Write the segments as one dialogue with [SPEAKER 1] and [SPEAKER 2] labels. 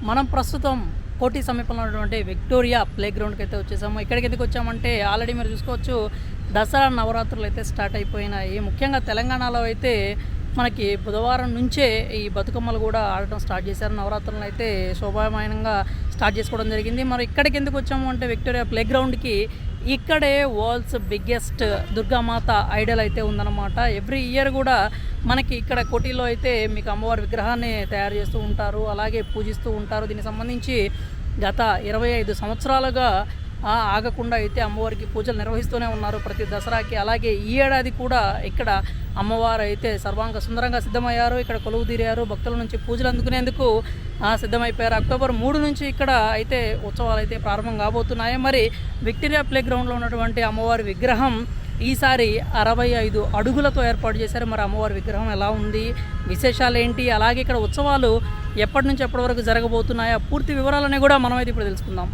[SPEAKER 1] మనం ప్రస్తుతం కోటి సమీపంలో ఉన్నటువంటి విక్టోరియా ప్లే గ్రౌండ్కి అయితే వచ్చేసాము. ఇక్కడికి ఎందుకు వచ్చామంటే ఆల్రెడీ మీరు చూసుకోవచ్చు, దసరా నవరాత్రులు అయితే స్టార్ట్ అయిపోయినాయి. ముఖ్యంగా తెలంగాణలో అయితే మనకి బుధవారం నుంచే ఈ బతుకమ్మలు కూడా ఆడటం స్టార్ట్ చేశారు. నవరాత్రులను అయితే శోభాయమానంగా స్టార్ట్ చేసుకోవడం జరిగింది. మరి ఇక్కడికి ఎందుకు వచ్చాము అంటే విక్టోరియా ప్లే గ్రౌండ్కి ఇక్కడే వరల్డ్స్ బిగ్గెస్ట్ దుర్గామాత ఐడల్ అయితే ఉందన్నమాట. ఎవ్రీ ఇయర్ కూడా మనకి ఇక్కడ కోటిలో అయితే మీకు అమ్మవారి విగ్రహాన్ని తయారు చేస్తూ ఉంటారు, అలాగే పూజిస్తూ ఉంటారు. దీనికి సంబంధించి గత 25 సంవత్సరాలుగా ఆగకుండా అయితే అమ్మవారికి పూజలు నిర్వహిస్తూనే ఉన్నారు ప్రతి దసరాకి. అలాగే ఈ ఏడాది కూడా ఇక్కడ అమ్మవారు అయితే సర్వాంగ సుందరంగా సిద్ధమయ్యారు. ఇక్కడ కొలువు తీరారు, భక్తుల నుంచి పూజలు అందుకునేందుకు సిద్ధమైపోయారు. అక్టోబర్ 3 నుంచి ఇక్కడ అయితే ఉత్సవాలు అయితే ప్రారంభం కాబోతున్నాయి. మరి విక్టోరియా ప్లే గ్రౌండ్లో ఉన్నటువంటి అమ్మవారి విగ్రహం ఈసారి 65 అడుగులతో ఏర్పాటు చేశారు. మరి అమ్మవారి విగ్రహం ఎలా ఉంది, విశేషాలు ఏంటి, అలాగే ఇక్కడ ఉత్సవాలు ఎప్పటి నుంచి ఎప్పటి వరకు జరగబోతున్నాయో పూర్తి వివరాలని కూడా మనమైతే ఇప్పుడు తెలుసుకుందాం.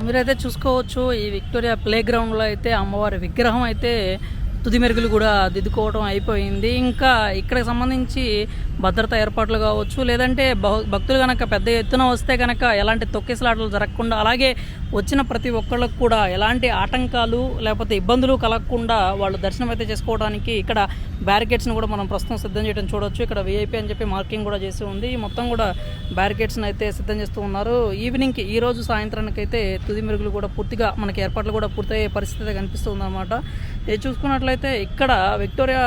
[SPEAKER 1] మీరైతే చూసుకోవచ్చు, ఈ విక్టోరియా ప్లే గ్రౌండ్లో అయితే అమ్మవారి విగ్రహం అయితే తుది మెరుగులు కూడా దిద్దుకోవడం అయిపోయింది. ఇంకా ఇక్కడికి సంబంధించి భద్రతా ఏర్పాట్లు కావచ్చు, లేదంటే భక్తులు కనుక పెద్ద ఎత్తున వస్తే కనుక ఎలాంటి తొక్కిసలాటలు జరగకుండా, అలాగే వచ్చిన ప్రతి ఒక్కళ్ళకు కూడా ఎలాంటి ఆటంకాలు లేకపోతే ఇబ్బందులు కలగకుండా వాళ్ళు దర్శనం అయితే చేసుకోవడానికి ఇక్కడ బ్యారికేడ్స్ని కూడా మనం ప్రస్తుతం సిద్ధం చేయడం చూడవచ్చు. ఇక్కడ విఐపి అని చెప్పి మార్కింగ్ కూడా చేసి ఉంది. మొత్తం కూడా బ్యారికేడ్స్ని అయితే సిద్ధం చేస్తూ ఉన్నారు. ఈవినింగ్కి ఈరోజు సాయంత్రానికి అయితే తుది మెరుగులు కూడా పూర్తిగా మనకి ఏర్పాట్లు కూడా పూర్తయ్యే పరిస్థితి కనిపిస్తుంది అన్నమాట. ఇది చూసుకున్నట్లయితే ఇక్కడ విక్టోరియా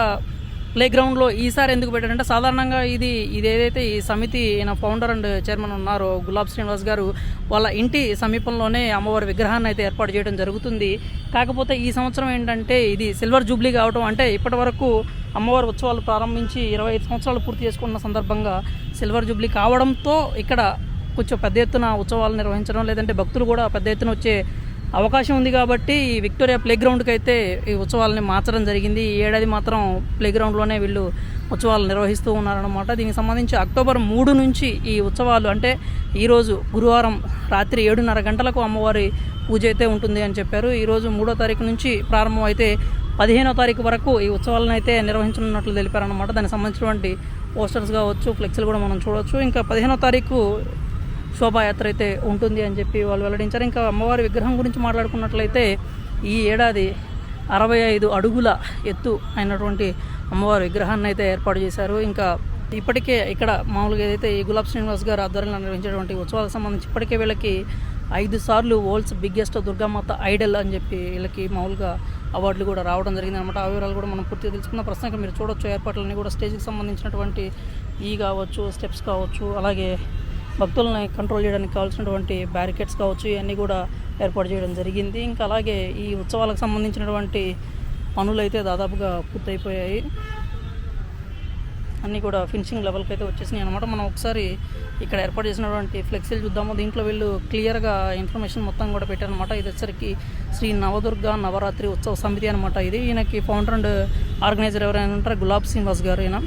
[SPEAKER 1] ప్లే గ్రౌండ్లో ఈసారి ఎందుకు పెట్టారంటే, సాధారణంగా ఇది ఏదైతే ఈ సమితి ఫౌండర్ అండ్ చైర్మన్ ఉన్నారో గులాబ్ శ్రీనివాస్ గారు, వాళ్ళ ఇంటి సమీపంలోనే అమ్మవారి విగ్రహాన్ని అయితే ఏర్పాటు చేయడం జరుగుతుంది. కాకపోతే ఈ సంవత్సరం ఏంటంటే ఇది సిల్వర్ జూబ్లీ కావడం, అంటే ఇప్పటి వరకు అమ్మవారి ఉత్సవాలు ప్రారంభించి 25 సంవత్సరాలు పూర్తి చేసుకున్న సందర్భంగా సిల్వర్ జూబ్లీ కావడంతో ఇక్కడ కొంచెం పెద్ద ఎత్తున ఉత్సవాలు నిర్వహించడం, లేదంటే భక్తులు కూడా పెద్ద ఎత్తున వచ్చే అవకాశం ఉంది కాబట్టి ఈ విక్టోరియా ప్లే గ్రౌండ్కి అయితే ఈ ఉత్సవాలని మార్చడం జరిగింది. ఈ ఏడాది మాత్రం ప్లే గ్రౌండ్లోనే వీళ్ళు ఉత్సవాలు నిర్వహిస్తూ ఉన్నారన్నమాట. దీనికి సంబంధించి అక్టోబర్ 3 నుంచి ఈ ఉత్సవాలు, అంటే ఈరోజు గురువారం రాత్రి 7:30 గంటలకు అమ్మవారి పూజ అయితే ఉంటుంది అని చెప్పారు. ఈరోజు 3వ తారీఖు నుంచి ప్రారంభం అయితే 15వ తారీఖు వరకు ఈ ఉత్సవాలను అయితే నిర్వహించనున్నట్లు తెలిపారన్నమాట. దానికి సంబంధించినటువంటి పోస్టర్స్ కావచ్చు, ఫ్లెక్సీలు కూడా మనం చూడవచ్చు. ఇంకా 15వ తారీఖు శోభాయాత్ర అయితే ఉంటుంది అని చెప్పి వాళ్ళు వెల్లడించారు. ఇంకా అమ్మవారి విగ్రహం గురించి మాట్లాడుకున్నట్లయితే ఈ ఏడాది 65 అడుగుల ఎత్తు అయినటువంటి అమ్మవారి విగ్రహాన్ని అయితే ఏర్పాటు చేశారు. ఇంకా ఇప్పటికే ఇక్కడ మామూలుగా ఏదైతే ఈ గులాబ్ శ్రీనివాస్ గారు ఆధ్వర్యంలో నిర్వహించేటువంటి ఉత్సవాలకు సంబంధించి ఇప్పటికే వీళ్ళకి 5 సార్లు వరల్డ్స్ బిగ్గెస్ట్ దుర్గామాత ఐడల్ అని చెప్పి వీళ్ళకి మామూలుగా అవార్డులు కూడా రావడం జరిగింది అనమాట. ఆ వివరాలు కూడా మనం పూర్తిగా తెలుసుకున్న ప్రస్తుతం మీరు చూడొచ్చు. ఏర్పాట్లన్నీ కూడా స్టేజ్కి సంబంధించినటువంటి కావచ్చు, స్టెప్స్ కావచ్చు, అలాగే భక్తులని కంట్రోల్ చేయడానికి కావాల్సినటువంటి బ్యారికేడ్స్ కావచ్చు, ఇవన్నీ కూడా ఏర్పాటు చేయడం జరిగింది. ఇంకా అలాగే ఈ ఉత్సవాలకు సంబంధించినటువంటి పనులు అయితే దాదాపుగా పూర్తయిపోయాయి. అన్నీ కూడా ఫినిషింగ్ లెవెల్కి అయితే వచ్చేసినాయి అనమాట. మనం ఒకసారి ఇక్కడ ఏర్పాటు చేసినటువంటి ఫ్లెక్సీలు చూద్దాము. దీంట్లో వీళ్ళు క్లియర్గా ఇన్ఫర్మేషన్ మొత్తం కూడా పెట్టారనమాట. ఇది వచ్చరికి శ్రీ నవదుర్గ నవరాత్రి ఉత్సవ సమితి అనమాట. ఈయనకి ఫౌండర్ అండ్ ఆర్గనైజర్ ఎవరైనా ఉంటారు గులాబ్ శ్రీనివాస్ గారు. ఈయన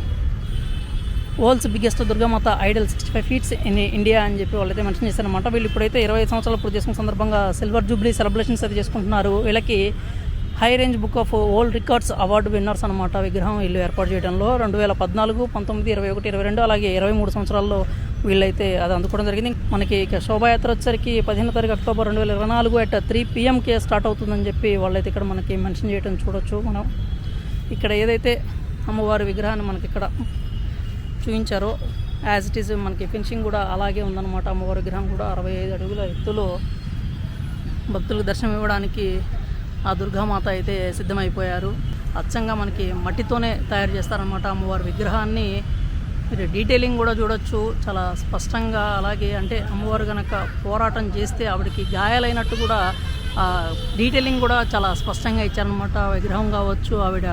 [SPEAKER 1] world's biggest Durgamata Idol 65 feets in India అని చెప్పి వాళ్ళైతే మెన్షన్ చేశారనమాట. వీళ్ళు ఇప్పుడైతే 25 సంవత్సరాలు పూర్తి చేసుకున్న సందర్భంగా సిల్వర్ జూబ్లీ సెలబ్రేషన్స్ అయితే చేసుకుంటున్నారు. వీళ్ళకి high range book of world records award winners అనమాట. విగ్రహం వీళ్ళు ఏర్పాటు చేయడంలో 2014, 19, 21, 22 అలాగే 23 సంవత్సరాల్లో వీళ్ళైతే అది అందుకోవడం జరిగింది. మనకి ఇక శోభాయాత్ర వచ్చరికి 15వ తారీఖు అక్టోబర్ 2024 at 3 PM స్టార్ట్ అవుతుందని చెప్పి వాళ్ళైతే ఇక్కడ మనకి మెన్షన్ చేయడం చూడొచ్చు. మనం ఇక్కడ ఏదైతే అమ్మవారి విగ్రహాన్ని మనకి ఇక్కడ చూపించారో యాజ్ ఇట్ ఈజ్ మనకి ఫినిషింగ్ కూడా అలాగే ఉందన్నమాట. అమ్మవారి విగ్రహం కూడా 65 అడుగుల ఎత్తులో భక్తులకు దర్శనం ఇవ్వడానికి ఆ దుర్గామాత అయితే సిద్ధమైపోయారు. అచ్చంగా మనకి మట్టితోనే తయారు చేస్తారనమాట అమ్మవారి విగ్రహాన్ని. మీరు డీటెయిలింగ్ కూడా చూడొచ్చు చాలా స్పష్టంగా. అలాగే అంటే అమ్మవారు కనుక పోరాటం చేస్తే ఆవిడకి గాయాలైనట్టు కూడా డీటెయిలింగ్ కూడా చాలా స్పష్టంగా ఇచ్చారనమాట. విగ్రహం కావచ్చు, ఆవిడ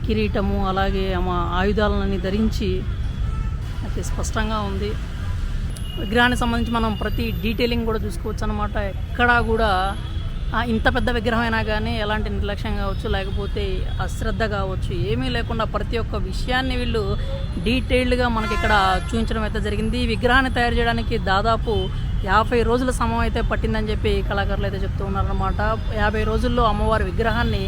[SPEAKER 1] కిరీటము, అలాగే ఆమె ఆయుధాలని ధరించి అయితే స్పష్టంగా ఉంది. విగ్రహానికి సంబంధించి మనం ప్రతి డీటెయిలింగ్ కూడా చూసుకోవచ్చు అనమాట. ఎక్కడా కూడా ఇంత పెద్ద విగ్రహం అయినా కానీ ఎలాంటి నిర్లక్ష్యం కావచ్చు, లేకపోతే అశ్రద్ధ కావచ్చు, ఏమీ లేకుండా ప్రతి ఒక్క విషయాన్ని వీళ్ళు డీటెయిల్డ్గా మనకి ఇక్కడ చూపించడం అయితే జరిగింది. ఈ విగ్రహాన్ని తయారు చేయడానికి దాదాపు 50 రోజుల సమయం అయితే పట్టిందని చెప్పి కళాకారులు అయితే చెప్తూ ఉన్నారన్నమాట. 50 రోజుల్లో అమ్మవారి విగ్రహాన్ని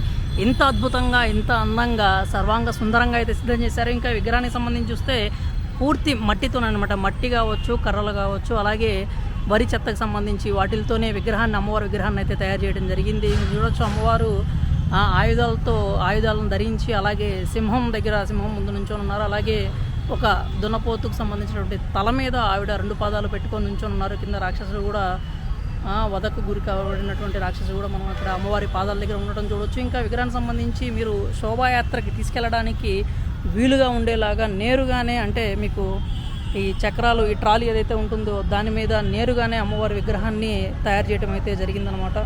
[SPEAKER 1] ఇంత అద్భుతంగా, ఇంత అందంగా, సర్వాంగ సుందరంగా అయితే సిద్ధం చేశారు. ఇంకా విగ్రహానికి సంబంధించి చూస్తే పూర్తి మట్టితోనమాట, మట్టి కావచ్చు, కర్రలు కావచ్చు, అలాగే వరి చెత్తకు సంబంధించి వాటితోనే అమ్మవారి విగ్రహాన్ని అయితే తయారు చేయడం జరిగింది. చూడొచ్చు అమ్మవారు ఆయుధాలను ధరించి, అలాగే సింహం ముందు నుంచొని ఉన్నారు. అలాగే ఒక దున్నపోతుకు సంబంధించినటువంటి తల మీద ఆవిడ 2 పాదాలు పెట్టుకొని నుంచొని ఉన్నారు. కింద రాక్షసుడు కూడా వధకు గురి కాబడినటువంటి రాక్షసుడు కూడా మనం అక్కడ అమ్మవారి పాదాల దగ్గర ఉండటం చూడవచ్చు. ఇంకా విగ్రహానికి సంబంధించి మీరు శోభాయాత్రకి తీసుకెళ్ళడానికి వీలుగా ఉండేలాగా నేరుగానే, అంటే మీకు ఈ చక్రాలు, ఈ ట్రాలీ ఏదైతే ఉంటుందో దాని మీద నేరుగానే అమ్మవారి విగ్రహాన్ని తయారు చేయడం అయితే జరిగిందనమాట.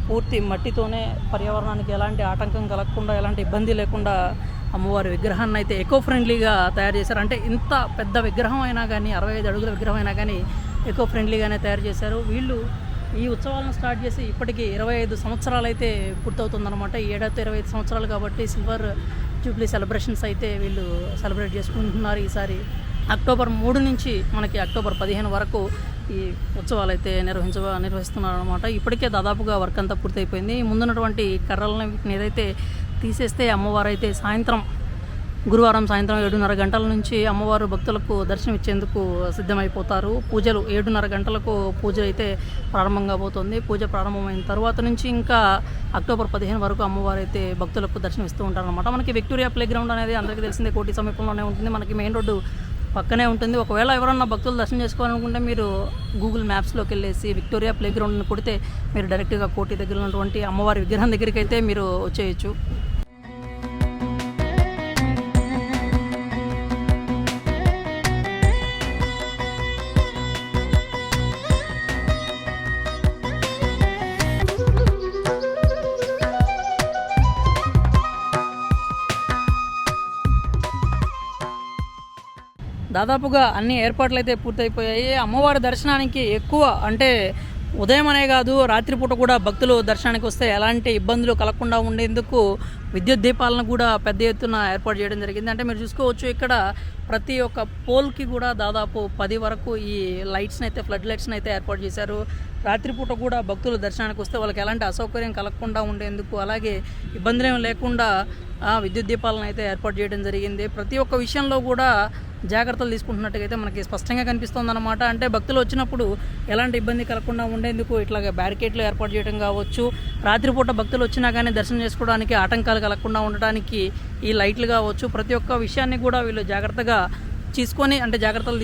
[SPEAKER 1] పూర్తి మట్టితోనే పర్యావరణానికి ఎలాంటి ఆటంకం కలగకుండా, ఎలాంటి ఇబ్బంది లేకుండా అమ్మవారి విగ్రహాన్ని అయితే ఎకో ఫ్రెండ్లీగా తయారు చేశారు. అంటే ఇంత పెద్ద విగ్రహం అయినా కానీ, 65 అడుగుల విగ్రహం అయినా కానీ ఎకో ఫ్రెండ్లీగానే తయారు చేశారు. వీళ్ళు ఈ ఉత్సవాలను స్టార్ట్ చేసి ఇప్పటికీ 25 సంవత్సరాలు అయితే పూర్తవుతుందన్నమాట. ఈ ఏడాదితో 25 సంవత్సరాలు కాబట్టి సిల్వర్ జూబ్లీ సెలబ్రేషన్స్ అయితే వీళ్ళు సెలబ్రేట్ చేసుకుంటున్నారు. ఈసారి అక్టోబర్ 3 నుంచి మనకి అక్టోబర్ 15 వరకు ఈ ఉత్సవాలు అయితే నిర్వహిస్తున్నారు అనమాట. ఇప్పటికే దాదాపుగా వర్క్ అంతా పూర్తయిపోయింది. ముందున్నటువంటి కర్రలను వీటిని ఏదైతే తీసేస్తే అమ్మవారు అయితే గురువారం సాయంత్రం 7:30 గంటల నుంచి అమ్మవారు భక్తులకు దర్శనం ఇచ్చేందుకు సిద్ధమైపోతారు. పూజలు 7:30 గంటలకు పూజ అయితే ప్రారంభం కాబోతుంది. పూజ ప్రారంభమైన తర్వాత నుంచి ఇంకా అక్టోబర్ 15 వరకు అమ్మవారు అయితే భక్తులకు దర్శనం ఇస్తూ ఉంటారనమాట. మనకి విక్టోరియా ప్లే గ్రౌండ్ అనేది అందరికీ తెలిసిందే, కోటి సమీపంలోనే ఉంటుంది. మనకి మెయిన్ రోడ్డు పక్కనే ఉంటుంది. ఒకవేళ ఎవరన్నా భక్తులు దర్శనం చేసుకోవాలనుకుంటే మీరు గూగుల్ మ్యాప్స్లోకి వెళ్ళేసి విక్టోరియా ప్లే గ్రౌండ్ని కొడితే మీరు డైరెక్ట్గా కోటి దగ్గర ఉన్నటువంటి అమ్మవారి విగ్రహం దగ్గరికి అయితే మీరు వచ్చేయచ్చు. దాదాపుగా అన్ని ఏర్పాట్లు అయితే పూర్తయిపోయాయి. అమ్మవారి దర్శనానికి ఎక్కువ అంటే ఉదయం అనే కాదు, రాత్రిపూట కూడా భక్తులు దర్శనానికి వస్తే ఎలాంటి ఇబ్బందులు కలగకుండా ఉండేందుకు విద్యుత్ దీపాలను కూడా పెద్ద ఎత్తున ఏర్పాటు చేయడం జరిగింది. అంటే మీరు చూసుకోవచ్చు ఇక్కడ ప్రతి ఒక్క పోల్కి కూడా దాదాపు 10 వరకు ఈ లైట్స్ని అయితే, ఫ్లడ్ లైట్స్ని అయితే ఏర్పాటు చేశారు. రాత్రిపూట కూడా భక్తులు దర్శనానికి వస్తే వాళ్ళకి ఎలాంటి అసౌకర్యం కలగకుండా ఉండేందుకు, అలాగే ఇబ్బందులు ఏమి లేకుండా విద్యుత్ దీపాలను అయితే ఏర్పాటు చేయడం జరిగింది. ప్రతి ఒక్క విషయంలో కూడా జాగ్రత్తలు తీసుకుంటున్నట్టుగా అయితే మనకి స్పష్టంగా కనిపిస్తుంది అన్నమాట. అంటే భక్తులు వచ్చినప్పుడు ఎలాంటి ఇబ్బంది కలగకుండా ఉండేందుకు ఇట్లాగ బ్యారికేడ్లు ఏర్పాటు చేయడం కావచ్చు, రాత్రిపూట భక్తులు వచ్చినా కానీ దర్శనం చేసుకోవడానికి ఆటంకాలు కలగకుండా ఉండడానికి ఈ లైట్లు కావచ్చు, ప్రతి ఒక్క విషయాన్ని కూడా వీళ్ళు జాగ్రత్తలు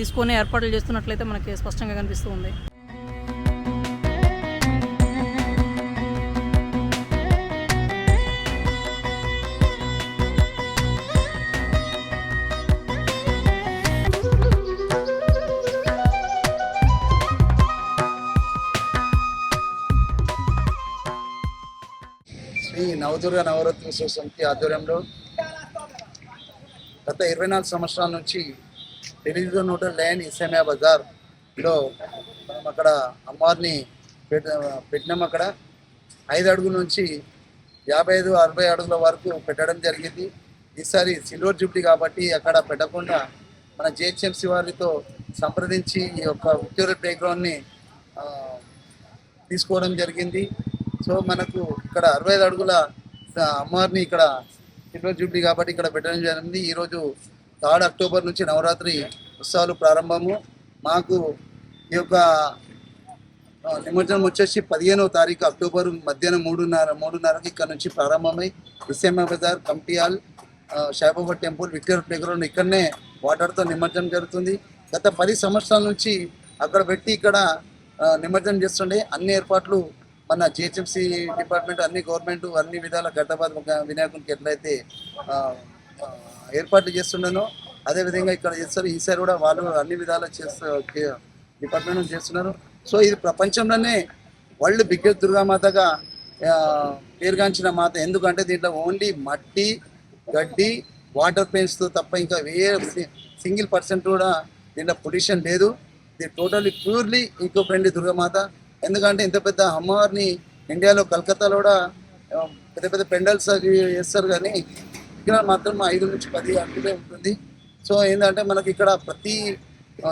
[SPEAKER 1] తీసుకొని ఏర్పాట్లు చేస్తున్నట్లయితే మనకి స్పష్టంగా కనిపిస్తూ ఉంది.
[SPEAKER 2] శ్రీ నవదుర్గ నవరత్నోత్సవ సమితి ఆధ్వర్యంలో గత 24 సంవత్సరాల నుంచి టెలివిజన్ హోటల్ లైన్ ఇస్లామియా బజార్లో మనం అక్కడ అమ్మవారిని పెట్టినాం. అక్కడ 5 అడుగుల నుంచి 55-60 అడుగుల వరకు పెట్టడం జరిగింది. ఈసారి సిల్వర్ జూబ్లీ కాబట్టి అక్కడ పెట్టకుండా మన జిహెచ్ఎంసీ వారితో సంప్రదించి ఈ యొక్క విక్టోరియా ప్లే గ్రౌండ్ని తీసుకోవడం జరిగింది. సో మనకు ఇక్కడ 65 అడుగుల అమ్మవారిని ఇక్కడ సిల్వర్ జూబ్లీ కాబట్టి ఇక్కడ పెట్టడం జరిగింది. ఈరోజు 3 అక్టోబర్ నుంచి నవరాత్రి ఉత్సవాలు ప్రారంభము. మాకు ఈ యొక్క నిమజ్జనం వచ్చేసి 15వ తారీఖు అక్టోబర్ మధ్యాహ్నం 3:30కి ఇక్కడ నుంచి ప్రారంభమై Islamia Bazar, committee hall, Saibaba temple, Victoria play ground ఇక్కడనే వాటర్తో నిమజ్జనం జరుగుతుంది. గత 10 సంవత్సరాల నుంచి అక్కడ పెట్టి ఇక్కడ నిమజ్జనం చేస్తుండే. అన్ని ఏర్పాట్లు మన జిహెచ్ఎంసీ డిపార్ట్మెంట్, అన్ని గవర్నమెంట్ అన్ని విధాల ఖైరతాబాద్ వినాయకునికి ఎట్లయితే ఏర్పాట్లు చేస్తుండనో అదేవిధంగా ఇక్కడ చేస్తారు. ఈసారి కూడా వాళ్ళు అన్ని విధాలా డిపార్ట్మెంట్ చేస్తున్నారు. సో ఇది ప్రపంచంలోనే వరల్డ్ బిగ్గెస్ట్ దుర్గామాతగా పేరుగాంచిన మాత. ఎందుకంటే దీంట్లో ఓన్లీ మట్టి, గడ్డి, వాటర్ పెయింట్స్తో తప్ప ఇంకా సింగిల్ పర్సెంట్ కూడా దీంట్లో పొల్యూషన్ లేదు. ఇది totally purely eco friendly Durgamata. ఎందుకంటే ఇంత పెద్ద అమ్మవారిని ఇండియాలో కలకత్తాలో కూడా పెద్ద పెద్ద పెండల్స్ చేస్తారు, కానీ ఇక్కడ మాత్రం 5 నుంచి 10 అడుగులే ఉంటుంది. సో ఏంటంటే మనకి ఇక్కడ ప్రతి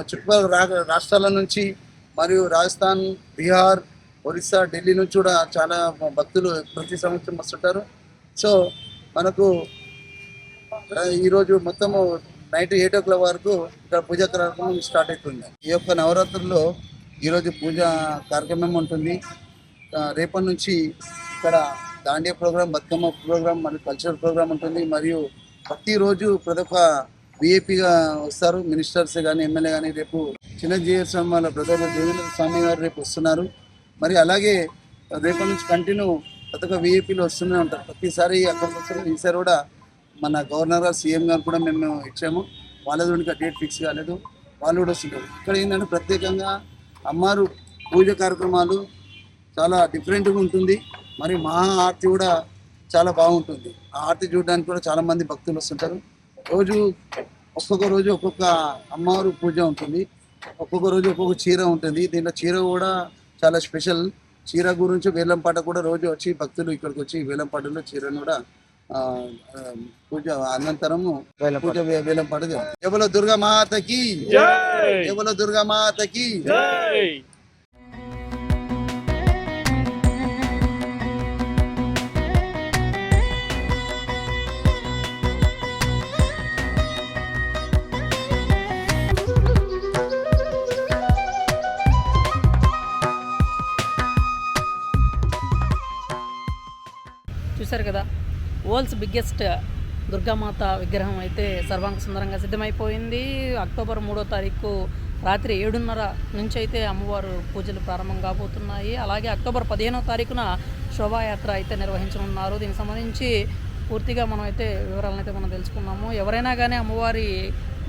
[SPEAKER 2] చుట్టుపక్కల రాష్ట్రాల నుంచి మరియు రాజస్థాన్, బీహార్, ఒరిస్సా, ఢిల్లీ నుంచి కూడా చాలా భక్తులు ప్రతి సంవత్సరం వస్తుంటారు. సో మనకు ఈరోజు మొత్తము నైట్ 8 o'clock వరకు ఇక్కడ పూజా కార్యక్రమం స్టార్ట్ అవుతుంది. ఈ యొక్క నవరాత్రుల్లో ఈరోజు పూజా కార్యక్రమం ఉంటుంది. రేపటి నుంచి ఇక్కడ దాండియా ప్రోగ్రామ్, బతుకమ్మ ప్రోగ్రామ్ మరియు కల్చరల్ ప్రోగ్రామ్ ఉంటుంది. మరియు ప్రతిరోజు ప్రతి ఒక్క విఐపిగా వస్తారు, మినిస్టర్స్ కానీ, ఎమ్మెల్యే కానీ. రేపు చిన్నజీవ స్వామి వాళ్ళ బ్రదర్ దేవేంద్ర స్వామి గారు రేపు వస్తున్నారు. మరి అలాగే రేపటి నుంచి కంటిన్యూ ప్రతి ఒక్క విఐపీలు వస్తూనే ఉంటారు. ప్రతిసారి అక్కడికి వస్తారు. ఈసారి కూడా మన గవర్నర్ గారు, సీఎం గారు కూడా మేము ఇచ్చాము. వాళ్ళది ఇంకా డేట్ ఫిక్స్ కాలేదు, వాళ్ళు కూడా వస్తుంటారు. ఇక్కడ ఏంటంటే ప్రత్యేకంగా అమ్మవారు పూజ కార్యక్రమాలు చాలా డిఫరెంట్గా ఉంటుంది. మరి మహా ఆరతి కూడా చాలా బాగుంటుంది. ఆ ఆరతి చూడడానికి కూడా చాలామంది భక్తులు వస్తుంటారు. ఒక్కొక్క రోజు ఒక్కొక్క అమ్మవారు పూజ ఉంటుంది. ఒక్కొక్క రోజు ఒక్కొక్క చీర ఉంటుంది. దీంట్లో చీర కూడా చాలా స్పెషల్. చీర గురించి వేలంపాట కూడా రోజు వచ్చి భక్తులు ఇక్కడికి వచ్చి వేలంపాటలో చీరను కూడా పూజ అనంతరము పూజ వేలంపాట. ఎవల దుర్గా మాతకి, ఎవల దుర్గా మాతకి.
[SPEAKER 1] చూశారు కదా, వరల్డ్స్ బిగ్గెస్ట్ దుర్గామాత విగ్రహం అయితే సర్వాంగ సుందరంగా సిద్ధమైపోయింది. అక్టోబర్ 3వ తారీఖు రాత్రి 7:30 నుంచి అయితే అమ్మవారు పూజలు ప్రారంభం కాబోతున్నాయి. అలాగే అక్టోబర్ 15వ తారీఖున శోభాయాత్ర అయితే నిర్వహించనున్నారు. దీనికి సంబంధించి పూర్తిగా మనం అయితే వివరాలను అయితే మనం తెలుసుకున్నాము. ఎవరైనా కానీ అమ్మవారి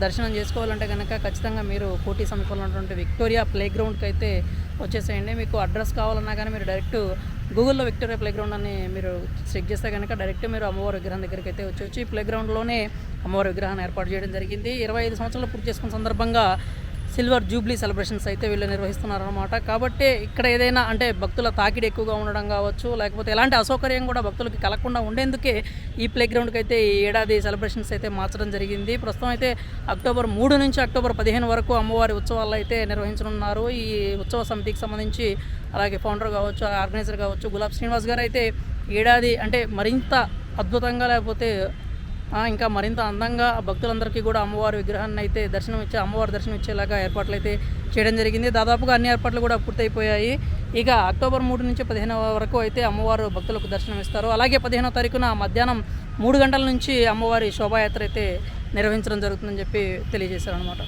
[SPEAKER 1] దర్శనం చేసుకోవాలంటే కనుక ఖచ్చితంగా మీరు కోటి సమీపంలో ఉన్నటువంటి విక్టోరియా ప్లే గ్రౌండ్కి అయితే వచ్చేసేయండి. మీకు అడ్రస్ కావాలన్నా కానీ మీరు డైరెక్ట్ గూగుల్లో విక్టోరియా ప్లే గ్రౌండ్ అని మీరు చెక్ చేస్తే కనుక డైరెక్ట్ మీరు అమ్మవారి విగ్రహం దగ్గరికి అయితే వచ్చి ఈ ప్లే గ్రౌండ్లోనే అమ్మవారి విగ్రహాన్ని ఏర్పాటు చేయడం జరిగింది. 25 సంవత్సరాలు పూర్తి చేసుకున్న సందర్భంగా సిల్వర్ జూబ్లీ సెలబ్రేషన్స్ అయితే వీళ్ళు నిర్వహిస్తున్నారన్నమాట. కాబట్టి ఇక్కడ ఏదైనా అంటే భక్తుల తాకిడి ఎక్కువగా ఉండడం కావచ్చు, లేకపోతే ఎలాంటి అసౌకర్యం కూడా భక్తులకి కలగకుండా ఉండేందుకే ఈ ప్లే గ్రౌండ్కి అయితే ఈ ఏడాది సెలబ్రేషన్స్ అయితే మార్చడం జరిగింది. ప్రస్తుతం అయితే అక్టోబర్ 3 నుంచి అక్టోబర్ 15 వరకు అమ్మవారి ఉత్సవాలు అయితే నిర్వహించనున్నారు. ఈ ఉత్సవ సమితికి సంబంధించి అలాగే ఫౌండర్ కావచ్చు, ఆర్గనైజర్ కావచ్చు గులాబ్ శ్రీనివాస్ గారు అయితే ఏడాది అంటే మరింత అద్భుతంగా లేకపోతే ఇంకా మరింత అందంగా భక్తులందరికీ కూడా అమ్మవారి విగ్రహాన్ని అయితే అమ్మవారి దర్శనం ఇచ్చేలాగా ఏర్పాట్లు అయితే చేయడం జరిగింది. దాదాపుగా అన్ని ఏర్పాట్లు కూడా పూర్తయిపోయాయి. ఇక అక్టోబర్ 3 నుంచి 15 వరకు అయితే అమ్మవారు భక్తులకు దర్శనం ఇస్తారు. అలాగే 15వ తారీఖున మధ్యాహ్నం 3 గంటల నుంచి అమ్మవారి శోభాయాత్ర అయితే నిర్వహించడం జరుగుతుందని చెప్పి తెలియజేశారు అన్నమాట.